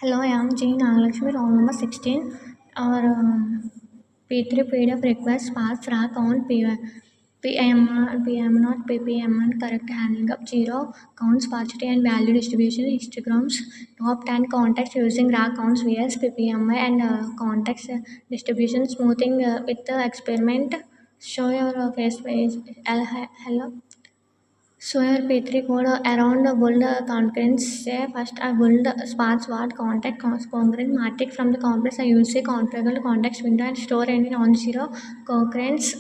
Hello, I am Jane Nagalakshmi, roll number 16. Our P3 PDF request pass rack on PM not PPM and correct handling of zero counts, sparsity and value distribution, histograms, top 10 contacts using rack counts vs PPMI and context distribution smoothing with the experiment. Show your face page. Hello. So your P3 code around the build concurrents. Say first I build sparse word contact congruent matrix from the complex. I use a configurable context window and store any non-zero concurrents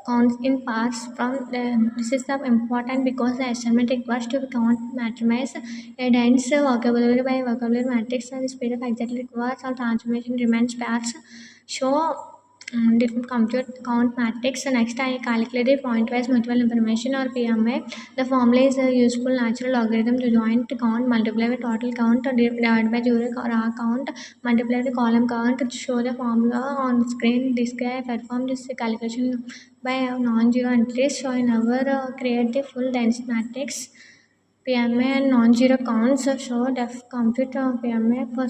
counts in parts from the, this is the important because the assignment requires to count maximize a dense vocabulary by vocabulary matrix and the speed of exactly requires or transformation remains sparse. Show different compute count matrix. So next I calculated pointwise mutual information or PMA. The formula is a useful natural logarithm to joint count multiply by total count divided by zero or R count multiply the column count to show the formula on screen. This guy perform this calculation by non-zero entries. So I never create the full dense matrix. PMA and non-zero counts show def compute PMA for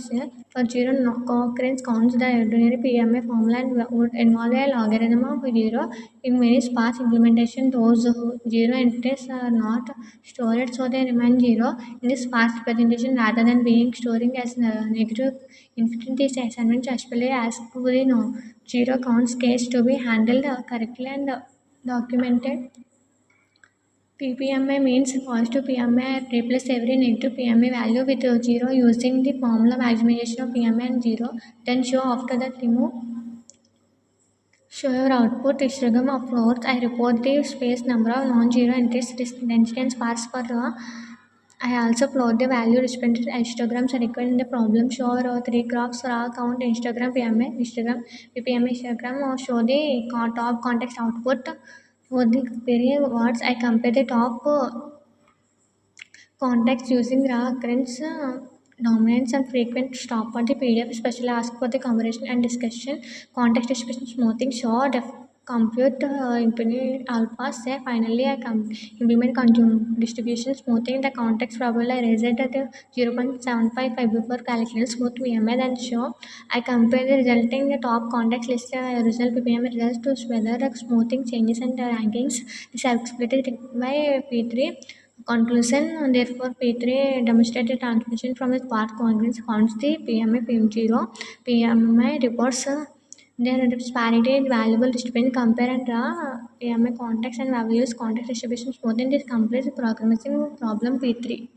zero co-occurrence counts. The ordinary PMA formula would involve a logarithm of zero. In many sparse implementation, those zero entries are not stored, so they remain zero. In this sparse representation, rather than being storing as negative infinity, this assignment especially asks for the zero counts case to be handled correctly and documented. PPMA means positive PMA replace every negative PMA value with 0 using the formula maximization of PMA and 0. Then show after that remove. Show your output histogram of floors. I report the space number of non-zero entries density and sparse for I also plot the value respective histograms are required in the problem. Show three graphs raw count Instagram PMA, Instagram PPMA histogram or show the top context output. For the query words, I compare the top context using raw occurrence, dominance and frequent stop for the PDF, especially ask for the conversation and discussion, context distribution smoothing, show compute infinite alpha, say finally I implement consume distribution smoothing, the context probably I raise it at the 0.755 before calculating smooth PMA, then show I compare the resulting the top context list result PPM results to whether the smoothing changes and rankings is explicitly by P3. Conclusion, therefore, P3 demonstrated transmission from its path congruence counts the PMA PM0. PMI reports their disparity in valuable distribution compare and PMA context and values context distribution both in this complete programming problem P3.